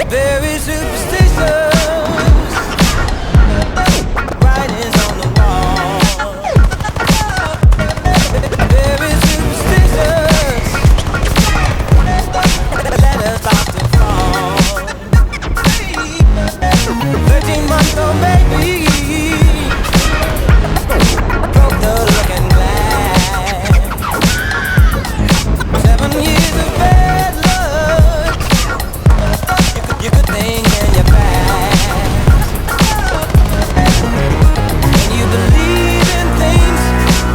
Very superstitious. Writings on the wall. Very superstitious. Letters off to fall. 13-month-old baby broke the looking glass. 7 years of bad luck. You could think in your past. When you believe in things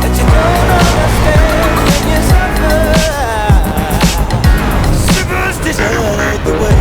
that you don't understand, when you suffer, superstition ain't the way.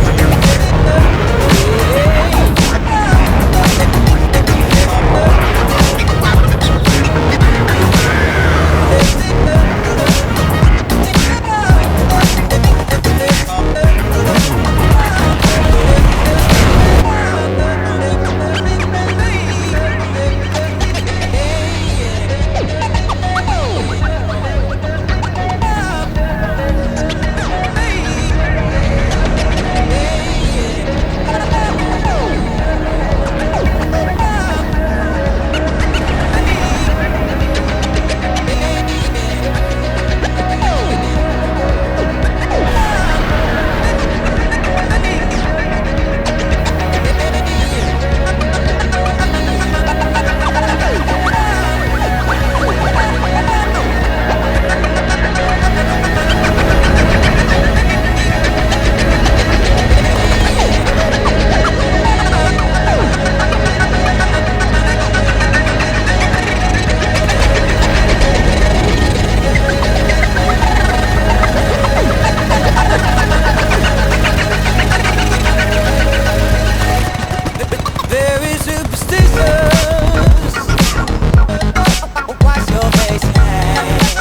Very superstitious. Wash your face hands.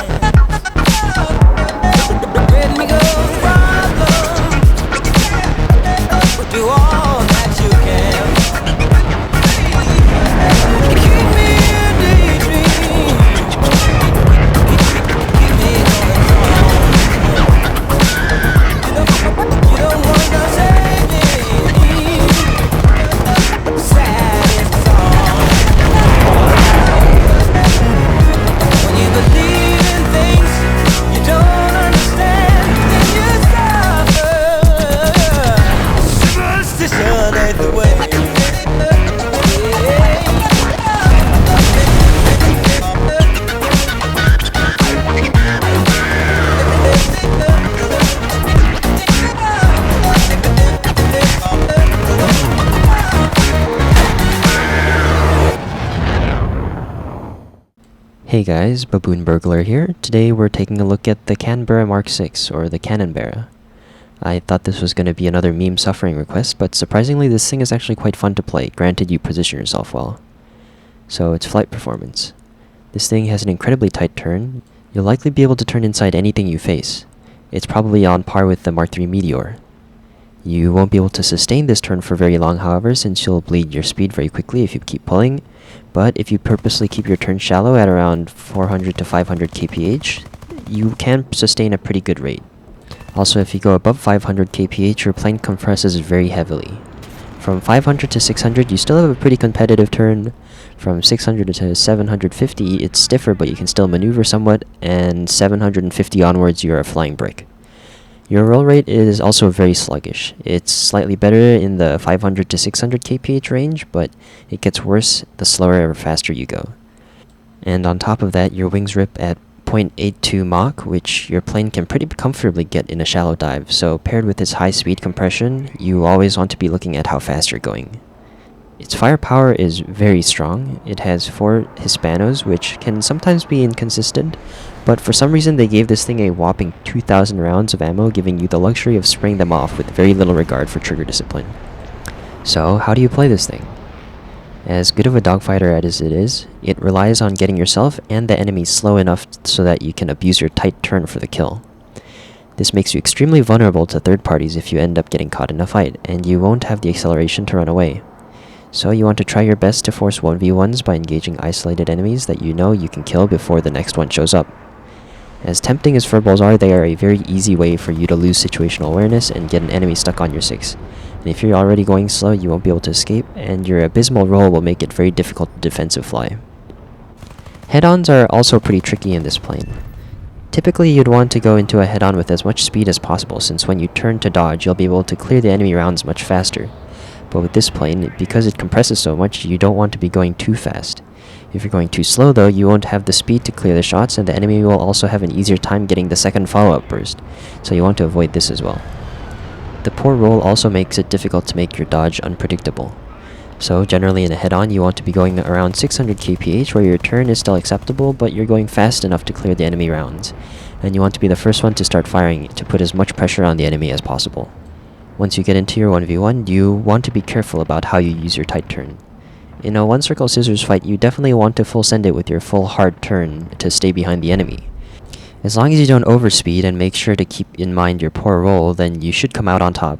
Let me go problem. Do all that you can. Keep me a daydream. Keep me going strong. You don't want to save me. Saddest song. When you believe in things you don't understand, then you suffer. Superstition ain't the way. Hey guys, Baboon Burglar here. Today we're taking a look at the Canberra Mark VI, or the Canberra. I thought this was going to be another meme suffering request, but surprisingly this thing is actually quite fun to play, granted you position yourself well. So it's flight performance. This thing has an incredibly tight turn. You'll likely be able to turn inside anything you face. It's probably on par with the Mark III Meteor. You won't be able to sustain this turn for very long, however, since you'll bleed your speed very quickly if you keep pulling. But if you purposely keep your turn shallow at around 400 to 500 kph, you can sustain a pretty good rate. Also, if you go above 500 kph, your plane compresses very heavily. From 500 to 600, you still have a pretty competitive turn. From 600 to 750, it's stiffer, but you can still maneuver somewhat, and 750 onwards, you're a flying brick. Your roll rate is also very sluggish. It's slightly better in the 500 to 600 kph range, but it gets worse the slower or faster you go. And on top of that, your wings rip at 0.82 Mach, which your plane can pretty comfortably get in a shallow dive, so paired with its high speed compression, you always want to be looking at how fast you're going. Its firepower is very strong. It has 4 Hispanos, which can sometimes be inconsistent, but for some reason they gave this thing a whopping 2,000 rounds of ammo, giving you the luxury of spraying them off with very little regard for trigger discipline. So, how do you play this thing? As good of a dogfighter as it is, it relies on getting yourself and the enemy slow enough so that you can abuse your tight turn for the kill. This makes you extremely vulnerable to third parties if you end up getting caught in a fight, and you won't have the acceleration to run away. So you want to try your best to force 1v1s by engaging isolated enemies that you know you can kill before the next one shows up. As tempting as furballs are, they are a very easy way for you to lose situational awareness and get an enemy stuck on your 6. And if you're already going slow, you won't be able to escape, and your abysmal roll will make it very difficult to defensive fly. Head-ons are also pretty tricky in this plane. Typically, you'd want to go into a head-on with as much speed as possible, since when you turn to dodge, you'll be able to clear the enemy rounds much faster. But with this plane, because it compresses so much, you don't want to be going too fast. If you're going too slow though, you won't have the speed to clear the shots, and the enemy will also have an easier time getting the second follow-up burst, so you want to avoid this as well. The poor roll also makes it difficult to make your dodge unpredictable. So generally in a head-on, you want to be going around 600 kph where your turn is still acceptable, but you're going fast enough to clear the enemy rounds. And you want to be the first one to start firing to put as much pressure on the enemy as possible. Once you get into your 1v1, you want to be careful about how you use your tight turn. In a one circle scissors fight, you definitely want to full send it with your full hard turn to stay behind the enemy. As long as you don't overspeed and make sure to keep in mind your poor roll, then you should come out on top.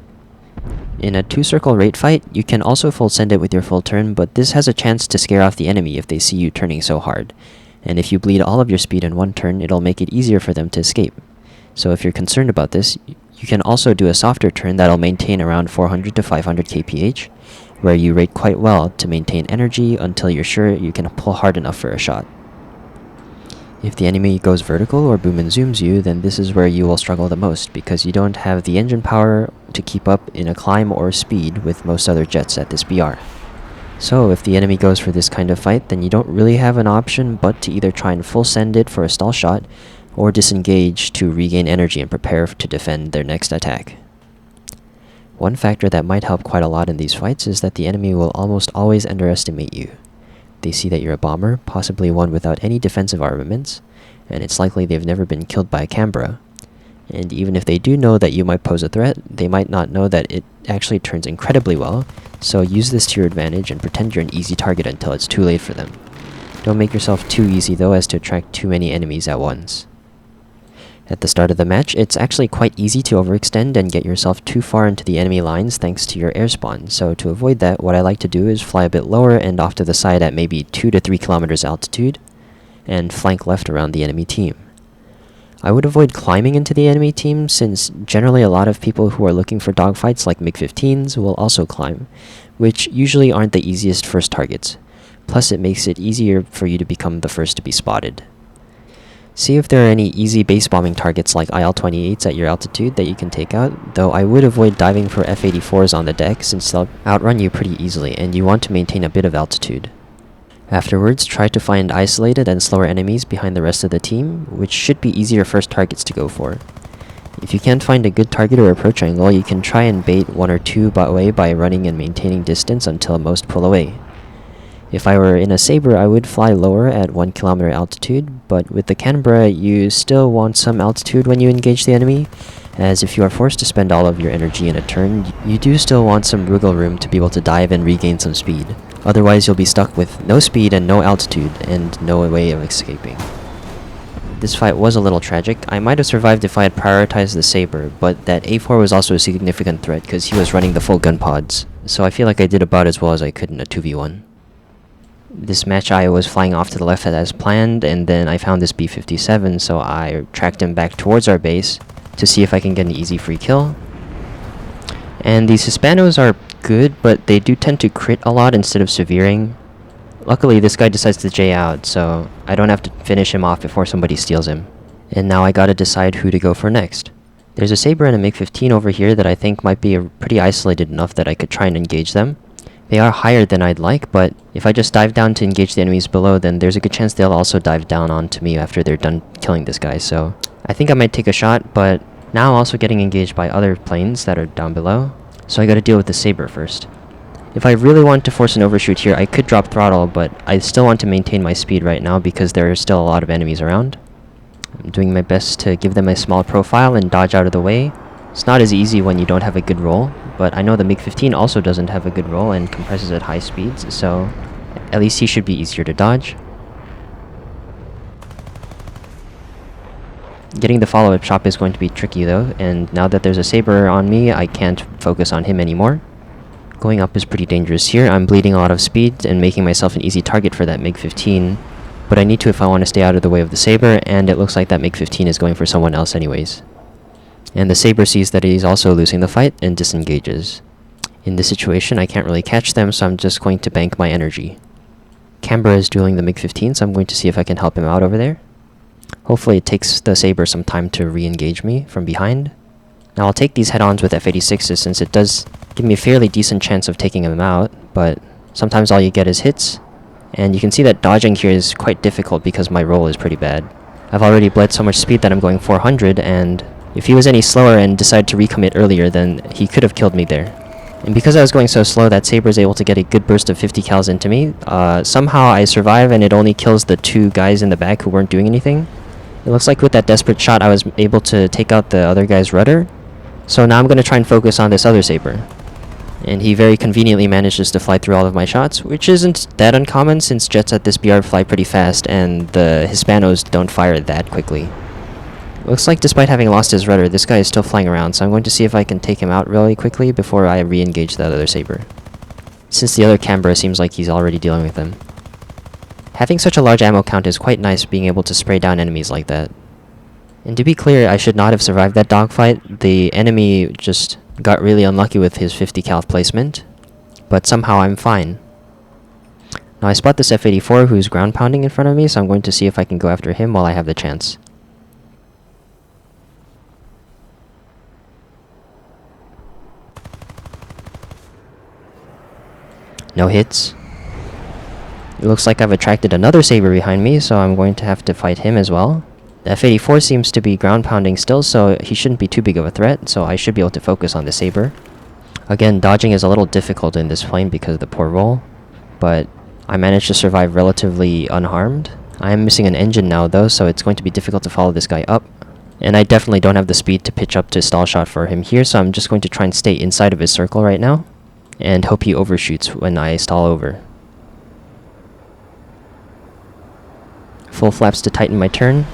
In a 2-circle rate fight, you can also full send it with your full turn, but this has a chance to scare off the enemy if they see you turning so hard. And if you bleed all of your speed in one turn, it'll make it easier for them to escape. So if you're concerned about this, you can also do a softer turn that'll maintain around 400 to 500 kph, where you rate quite well to maintain energy until you're sure you can pull hard enough for a shot. If the enemy goes vertical or boom and zooms you, then this is where you will struggle the most, because you don't have the engine power to keep up in a climb or speed with most other jets at this BR. So if the enemy goes for this kind of fight, then you don't really have an option but to either try and full send it for a stall shot, or disengage to regain energy and prepare to defend their next attack. One factor that might help quite a lot in these fights is that the enemy will almost always underestimate you. They see that you're a bomber, possibly one without any defensive armaments, and it's likely they've never been killed by a Canberra. And even if they do know that you might pose a threat, they might not know that it actually turns incredibly well, so use this to your advantage and pretend you're an easy target until it's too late for them. Don't make yourself too easy though as to attract too many enemies at once. At the start of the match, it's actually quite easy to overextend and get yourself too far into the enemy lines thanks to your airspawn, so to avoid that, what I like to do is fly a bit lower and off to the side at maybe 2 to 3 kilometers altitude, and flank left around the enemy team. I would avoid climbing into the enemy team, since generally a lot of people who are looking for dogfights like MiG-15s will also climb, which usually aren't the easiest first targets. Plus it makes it easier for you to become the first to be spotted. See if there are any easy base bombing targets like IL-28s at your altitude that you can take out, though I would avoid diving for F-84s on the deck since they'll outrun you pretty easily and you want to maintain a bit of altitude. Afterwards, try to find isolated and slower enemies behind the rest of the team, which should be easier first targets to go for. If you can't find a good target or approach angle, you can try and bait 1 or 2 away by running and maintaining distance until most pull away. If I were in a Sabre, I would fly lower at 1 kilometer altitude, but with the Canberra, you still want some altitude when you engage the enemy, as if you are forced to spend all of your energy in a turn, you do still want some wiggle room to be able to dive and regain some speed. Otherwise, you'll be stuck with no speed and no altitude, and no way of escaping. This fight was a little tragic. I might have survived if I had prioritized the Sabre, but that A4 was also a significant threat because he was running the full gun pods, so I feel like I did about as well as I could in a 2v1. This match I was flying off to the left as planned, and then I found this B-57, so I tracked him back towards our base to see if I can get an easy free kill. And these Hispanos are good, but they do tend to crit a lot instead of severing. Luckily, this guy decides to J out, so I don't have to finish him off before somebody steals him. And now I gotta decide who to go for next. There's a Sabre and a MiG-15 over here that I think might be pretty isolated enough that I could try and engage them. They are higher than I'd like, but if I just dive down to engage the enemies below, then there's a good chance they'll also dive down onto me after they're done killing this guy, so I think I might take a shot, but now I'm also getting engaged by other planes that are down below, so I gotta deal with the Sabre first. If I really want to force an overshoot here, I could drop throttle, but I still want to maintain my speed right now because there are still a lot of enemies around. I'm doing my best to give them a small profile and dodge out of the way. It's not as easy when you don't have a good roll, but I know the MiG-15 also doesn't have a good roll and compresses at high speeds, so at least he should be easier to dodge. Getting the follow-up shot is going to be tricky though, and now that there's a saber on me, I can't focus on him anymore. Going up is pretty dangerous here. I'm bleeding a lot of speed and making myself an easy target for that MiG-15, but I need to if I want to stay out of the way of the saber, and it looks like that MiG-15 is going for someone else anyways. And the saber sees that he's also losing the fight and disengages. In this situation, I can't really catch them, so I'm just going to bank my energy. Canberra is dueling the MiG-15, so I'm going to see if I can help him out over there. Hopefully it takes the saber some time to re-engage me from behind. Now I'll take these head-ons with F-86s since it does give me a fairly decent chance of taking him out, but sometimes all you get is hits. And you can see that dodging here is quite difficult because my roll is pretty bad. I've already bled so much speed that I'm going 400, and if he was any slower and decided to recommit earlier, then he could have killed me there. And because I was going so slow, that saber is able to get a good burst of 50 cals into me. Somehow I survive and it only kills the two guys in the back who weren't doing anything. It looks like with that desperate shot I was able to take out the other guy's rudder. So now I'm going to try and focus on this other saber. And he very conveniently manages to fly through all of my shots, which isn't that uncommon since jets at this BR fly pretty fast and the Hispanos don't fire that quickly. Looks like despite having lost his rudder, this guy is still flying around, so I'm going to see if I can take him out really quickly before I re-engage that other saber. Since the other Canberra seems like he's already dealing with them. Having such a large ammo count is quite nice, being able to spray down enemies like that. And to be clear, I should not have survived that dogfight. The enemy just got really unlucky with his 50 cal placement, but somehow I'm fine. Now I spot this F-84 who's ground pounding in front of me, so I'm going to see if I can go after him while I have the chance. No hits. It looks like I've attracted another saber behind me, so I'm going to have to fight him as well. The F-84 seems to be ground pounding still, so he shouldn't be too big of a threat, so I should be able to focus on the saber. Again, dodging is a little difficult in this plane because of the poor roll, but I managed to survive relatively unharmed. I am missing an engine now though, so it's going to be difficult to follow this guy up. And I definitely don't have the speed to pitch up to stall shot for him here, so I'm just going to try and stay inside of his circle right now, and hope he overshoots when I stall over. Full flaps to tighten my turn.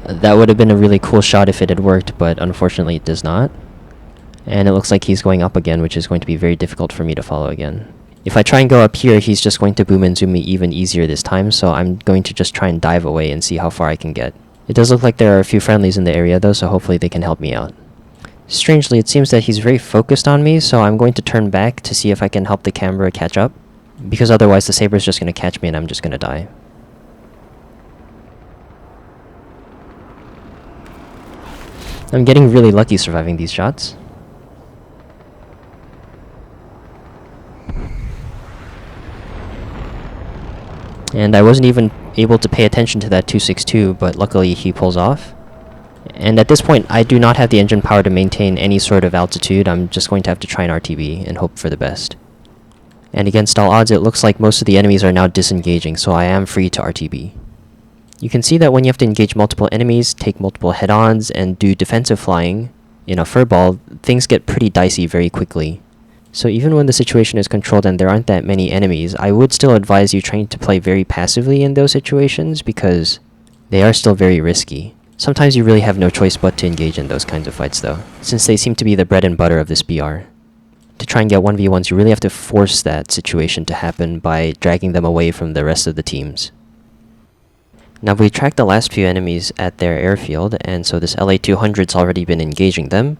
That would have been a really cool shot if it had worked, but unfortunately it does not. And it looks like he's going up again, which is going to be very difficult for me to follow again. If I try and go up here, he's just going to boom and zoom me even easier this time, so I'm going to just try and dive away and see how far I can get. It does look like there are a few friendlies in the area though, so hopefully they can help me out. Strangely, it seems that he's very focused on me, so I'm going to turn back to see if I can help the Canberra catch up, because otherwise the saber's just going to catch me and I'm just going to die. I'm getting really lucky surviving these shots. And I wasn't even able to pay attention to that 262, but luckily he pulls off. And at this point, I do not have the engine power to maintain any sort of altitude. I'm just going to have to try an RTB and hope for the best. And against all odds, it looks like most of the enemies are now disengaging, so I am free to RTB. You can see that when you have to engage multiple enemies, take multiple head-ons, and do defensive flying in a furball, things get pretty dicey very quickly. So even when the situation is controlled and there aren't that many enemies, I would still advise you trying to play very passively in those situations because they are still very risky. Sometimes you really have no choice but to engage in those kinds of fights though, since they seem to be the bread and butter of this BR. To try and get 1v1s, you really have to force that situation to happen by dragging them away from the rest of the teams. Now we tracked the last few enemies at their airfield, and so this LA-200's already been engaging them.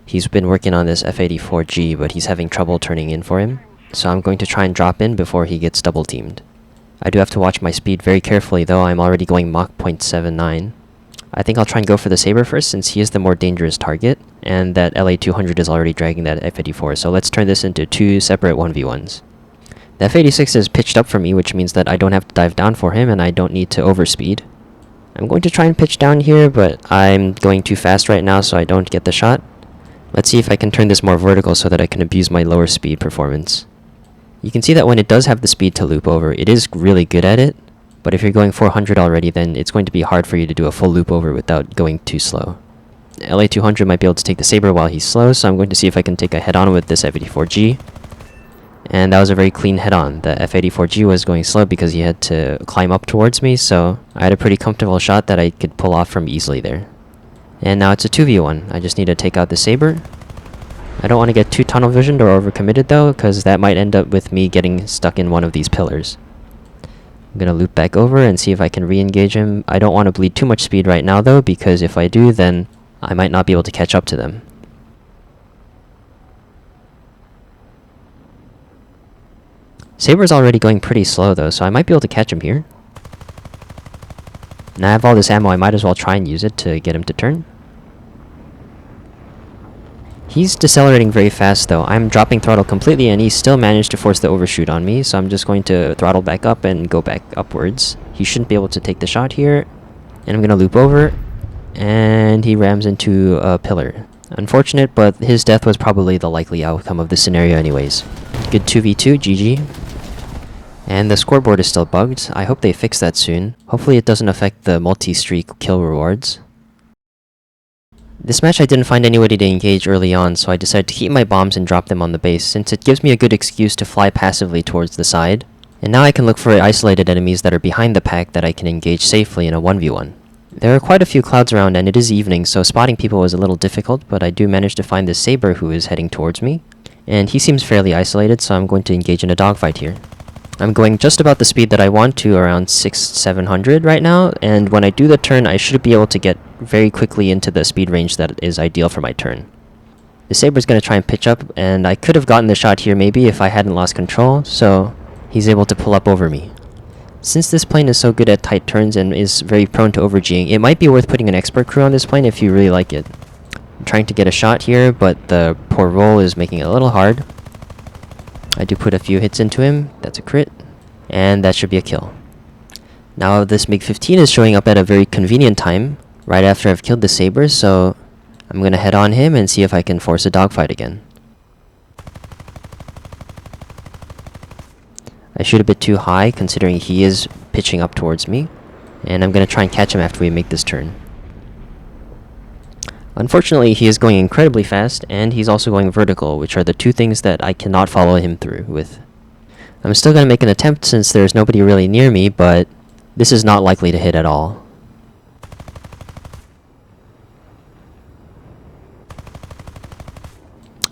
He's been working on this F-84G, but he's having trouble turning in for him, so I'm going to try and drop in before he gets double teamed. I do have to watch my speed very carefully though. I'm already going Mach 0.79. I think I'll try and go for the saber first since he is the more dangerous target, and that LA-200 is already dragging that F-84, so let's turn this into two separate 1v1s. The F-86 is pitched up for me, which means that I don't have to dive down for him and I don't need to overspeed. I'm going to try and pitch down here, but I'm going too fast right now so I don't get the shot. Let's see if I can turn this more vertical so that I can abuse my lower speed performance. You can see that when it does have the speed to loop over, it is really good at it, but if you're going 400 already, then it's going to be hard for you to do a full loop over without going too slow. LA-200 might be able to take the saber while he's slow, so I'm going to see if I can take a head-on with this F-84G. And that was a very clean head-on. The F-84G was going slow because he had to climb up towards me, so I had a pretty comfortable shot that I could pull off from easily there. And now it's a 2v1. I just need to take out the Saber. I don't want to get too tunnel visioned or overcommitted though, because that might end up with me getting stuck in one of these pillars. I'm gonna loop back over and see if I can re-engage him. I don't want to bleed too much speed right now though, because if I do, then I might not be able to catch up to them. Saber's already going pretty slow though, so I might be able to catch him here. And I have all this ammo, I might as well try and use it to get him to turn. He's decelerating very fast though. I'm dropping throttle completely and he still managed to force the overshoot on me, so I'm just going to throttle back up and go back upwards. He shouldn't be able to take the shot here. And I'm gonna loop over, and he rams into a pillar. Unfortunate, but his death was probably the likely outcome of this scenario anyways. Good 2v2, GG. And the scoreboard is still bugged. I hope they fix that soon. Hopefully it doesn't affect the multi-streak kill rewards. This match I didn't find anybody to engage early on, so I decided to keep my bombs and drop them on the base, since it gives me a good excuse to fly passively towards the side. And now I can look for isolated enemies that are behind the pack that I can engage safely in a 1v1. There are quite a few clouds around and it is evening, so spotting people was a little difficult, but I do manage to find this Saber who is heading towards me. And he seems fairly isolated, so I'm going to engage in a dogfight here. I'm going just about the speed that I want to, around 600-700 right now, and when I do the turn I should be able to get very quickly into the speed range that is ideal for my turn. The Saber's going to try and pitch up, and I could have gotten the shot here maybe if I hadn't lost control, so he's able to pull up over me. Since this plane is so good at tight turns and is very prone to over-G'ing, it might be worth putting an expert crew on this plane if you really like it. I'm trying to get a shot here, but the poor roll is making it a little hard. I do put a few hits into him, that's a crit, and that should be a kill. Now this MiG-15 is showing up at a very convenient time, right after I've killed the Saber, so I'm going to head on him and see if I can force a dogfight again. I shoot a bit too high considering he is pitching up towards me, and I'm going to try and catch him after we make this turn. Unfortunately, he is going incredibly fast, and he's also going vertical, which are the two things that I cannot follow him through with. I'm still going to make an attempt since there's nobody really near me, but this is not likely to hit at all.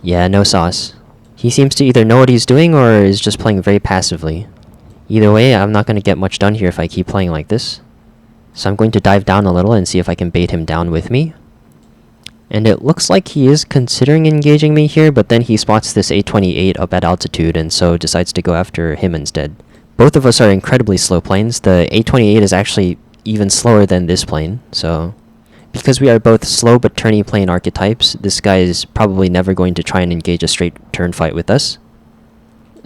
Yeah, no sauce. He seems to either know what he's doing or is just playing very passively. Either way, I'm not going to get much done here if I keep playing like this. So I'm going to dive down a little and see if I can bait him down with me. And it looks like he is considering engaging me here, but then he spots this A-28 up at altitude and so decides to go after him instead. Both of us are incredibly slow planes. The A-28 is actually even slower than this plane, so because we are both slow but turny plane archetypes, this guy is probably never going to try and engage a straight turn fight with us.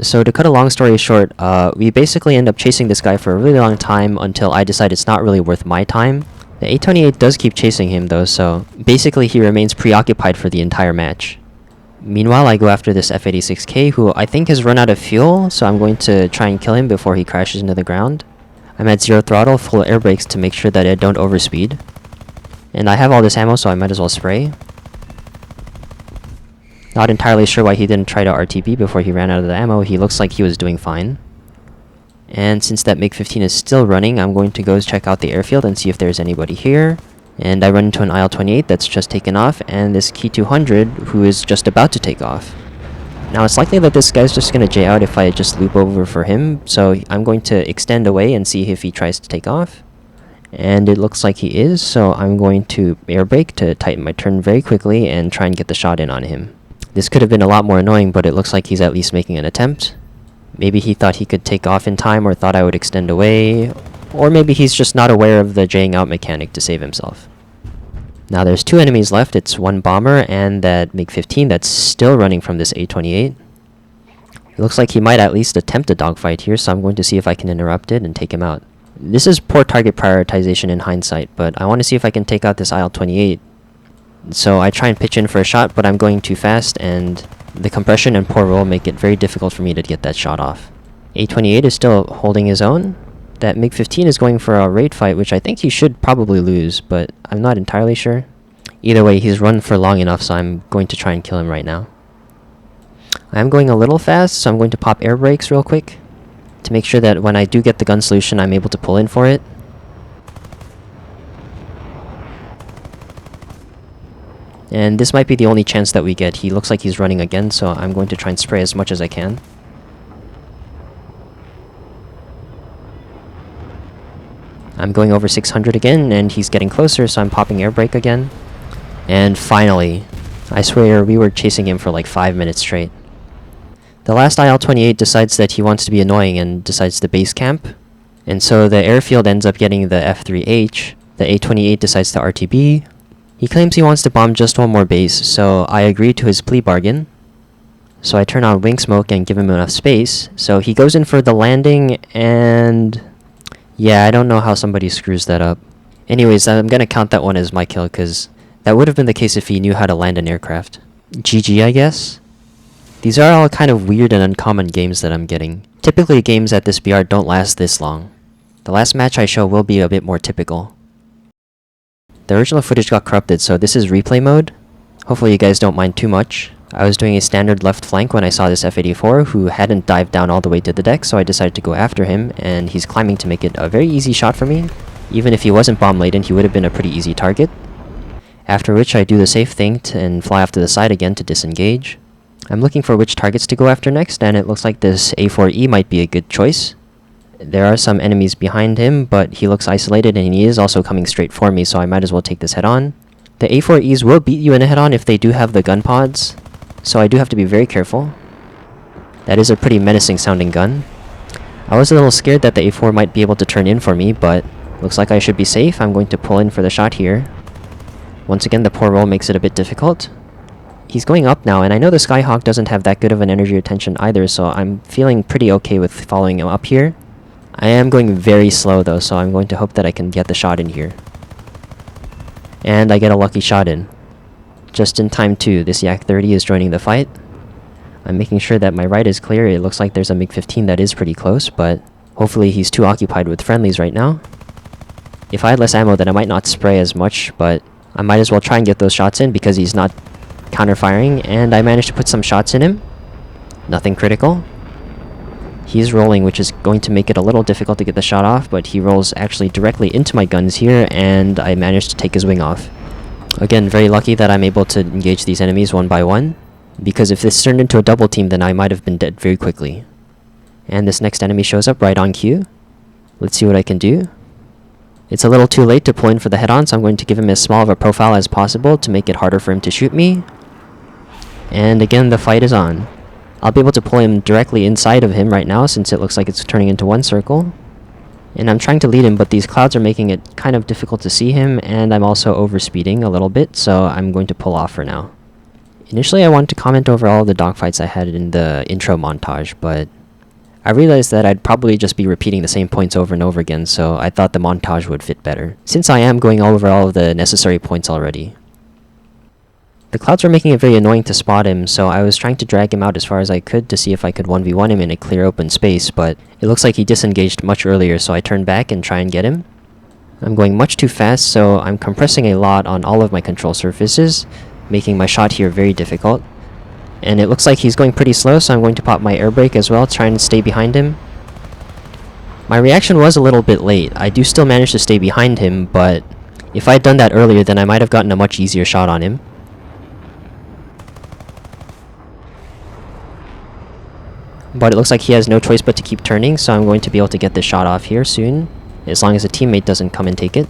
So to cut a long story short, we basically end up chasing this guy for a really long time until I decide it's not really worth my time. The A-28 does keep chasing him though, so basically he remains preoccupied for the entire match. Meanwhile, I go after this F-86K, who I think has run out of fuel, so I'm going to try and kill him before he crashes into the ground. I'm at 0 throttle, full air brakes to make sure that I don't overspeed. And I have all this ammo, so I might as well spray. Not entirely sure why he didn't try to RTB before he ran out of the ammo. He looks like he was doing fine. And since that MiG-15 is still running, I'm going to go check out the airfield and see if there's anybody here. And I run into an IL-28 that's just taken off, and this Ki-200 who is just about to take off. Now it's likely that this guy's just going to J out if I just loop over for him, so I'm going to extend away and see if he tries to take off. And it looks like he is, so I'm going to air brake to tighten my turn very quickly and try and get the shot in on him. This could have been a lot more annoying, but it looks like he's at least making an attempt. Maybe he thought he could take off in time or thought I would extend away, or maybe he's just not aware of the J'ing out mechanic to save himself. Now there's two enemies left. It's one bomber and that MiG-15 that's still running from this A-28. It looks like he might at least attempt a dogfight here, so I'm going to see if I can interrupt it and take him out. This is poor target prioritization in hindsight, but I want to see if I can take out this IL-28. So I try and pitch in for a shot, but I'm going too fast, and the compression and poor roll make it very difficult for me to get that shot off. A-28 is still holding his own. That MiG-15 is going for a raid fight, which I think he should probably lose, but I'm not entirely sure. Either way, he's run for long enough, so I'm going to try and kill him right now. I'm going a little fast, so I'm going to pop air brakes real quick to make sure that when I do get the gun solution, I'm able to pull in for it. And this might be the only chance that we get. He looks like he's running again, so I'm going to try and spray as much as I can. I'm going over 600 again, and he's getting closer, so I'm popping air brake again. And finally, I swear we were chasing him for like 5 minutes straight. The last IL-28 decides that he wants to be annoying and decides to base camp. And so the airfield ends up getting the F3H. The A-28 decides to RTB. He claims he wants to bomb just one more base, so I agree to his plea bargain. So I turn on wing smoke and give him enough space. So he goes in for the landing, and yeah, I don't know how somebody screws that up. Anyways, I'm gonna count that one as my kill, because that would have been the case if he knew how to land an aircraft. GG, I guess? These are all kind of weird and uncommon games that I'm getting. Typically, games at this BR don't last this long. The last match I show will be a bit more typical. The original footage got corrupted, so this is replay mode. Hopefully you guys don't mind too much. I was doing a standard left flank when I saw this F-84 who hadn't dived down all the way to the deck, so I decided to go after him, and he's climbing to make it a very easy shot for me. Even if he wasn't bomb laden, he would have been a pretty easy target. After which I do the safe thing and fly off to the side again to disengage. I'm looking for which targets to go after next, and it looks like this A4E might be a good choice. There are some enemies behind him, but he looks isolated and he is also coming straight for me, so I might as well take this head on. The A4Es will beat you in a head on if they do have the gun pods, so I do have to be very careful. That is a pretty menacing sounding gun. I was a little scared that the A4 might be able to turn in for me, but looks like I should be safe. I'm going to pull in for the shot here. Once again, the poor roll makes it a bit difficult. He's going up now, and I know the Skyhawk doesn't have that good of an energy retention either, so I'm feeling pretty okay with following him up here. I am going very slow though, so I'm going to hope that I can get the shot in here. And I get a lucky shot in. Just in time too. This Yak 30 is joining the fight. I'm making sure that my right is clear. It looks like there's a Mk 15 that is pretty close, but hopefully he's too occupied with friendlies right now. If I had less ammo, then I might not spray as much, but I might as well try and get those shots in because he's not counter-firing, and I managed to put some shots in him. Nothing critical. He's rolling, which is going to make it a little difficult to get the shot off, but he rolls actually directly into my guns here, and I managed to take his wing off. Again, very lucky that I'm able to engage these enemies one by one, because if this turned into a double team, then I might have been dead very quickly. And this next enemy shows up right on cue. Let's see what I can do. It's a little too late to pull in for the head-on, so I'm going to give him as small of a profile as possible to make it harder for him to shoot me. And again, the fight is on. I'll be able to pull him directly inside of him right now, since it looks like it's turning into one circle. And I'm trying to lead him, but these clouds are making it kind of difficult to see him, and I'm also overspeeding a little bit, so I'm going to pull off for now. Initially, I wanted to comment over all of the dogfights I had in the intro montage, but I realized that I'd probably just be repeating the same points over and over again, so I thought the montage would fit better, since I am going over all of the necessary points already. The clouds were making it very annoying to spot him, so I was trying to drag him out as far as I could to see if I could 1v1 him in a clear open space, but it looks like he disengaged much earlier, so I turned back and try and get him. I'm going much too fast, so I'm compressing a lot on all of my control surfaces, making my shot here very difficult. And it looks like he's going pretty slow, so I'm going to pop my air brake as well, try and stay behind him. My reaction was a little bit late. I do still manage to stay behind him, but if I'd done that earlier, then I might have gotten a much easier shot on him. But it looks like he has no choice but to keep turning, so I'm going to be able to get this shot off here soon, as long as a teammate doesn't come and take it.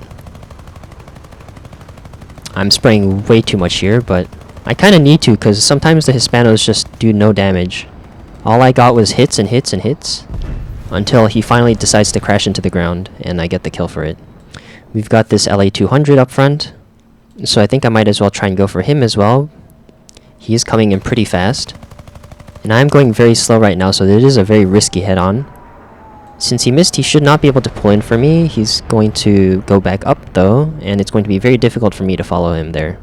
I'm spraying way too much here, but I kind of need to, because sometimes the Hispanos just do no damage. All I got was hits and hits and hits, until he finally decides to crash into the ground, and I get the kill for it. We've got this LA-200 up front, so I think I might as well try and go for him as well. He is coming in pretty fast. And I'm going very slow right now, so it is a very risky head-on. Since he missed, he should not be able to pull in for me. He's going to go back up, though, and it's going to be very difficult for me to follow him there.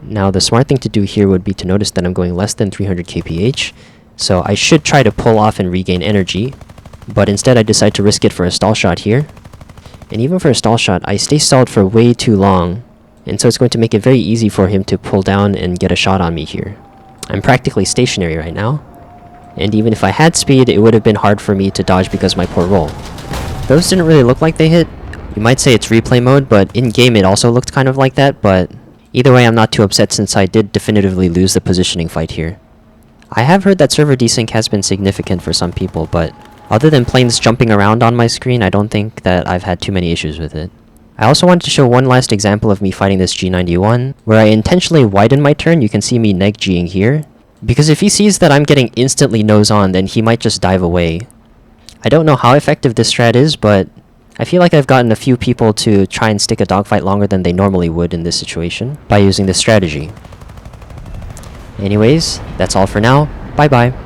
Now, the smart thing to do here would be to notice that I'm going less than 300 kph, so I should try to pull off and regain energy, but instead I decide to risk it for a stall shot here. And even for a stall shot, I stay stalled for way too long, and so it's going to make it very easy for him to pull down and get a shot on me here. I'm practically stationary right now, and even if I had speed, it would have been hard for me to dodge because of my poor roll. Those didn't really look like they hit. You might say it's replay mode, but in-game it also looked kind of like that, but either way I'm not too upset since I did definitively lose the positioning fight here. I have heard that server desync has been significant for some people, but other than planes jumping around on my screen, I don't think that I've had too many issues with it. I also wanted to show one last example of me fighting this G91, where I intentionally widen my turn. You can see me neg-G'ing here, because if he sees that I'm getting instantly nose on, then he might just dive away. I don't know how effective this strat is, but I feel like I've gotten a few people to try and stick a dogfight longer than they normally would in this situation by using this strategy. Anyways, that's all for now. Bye bye.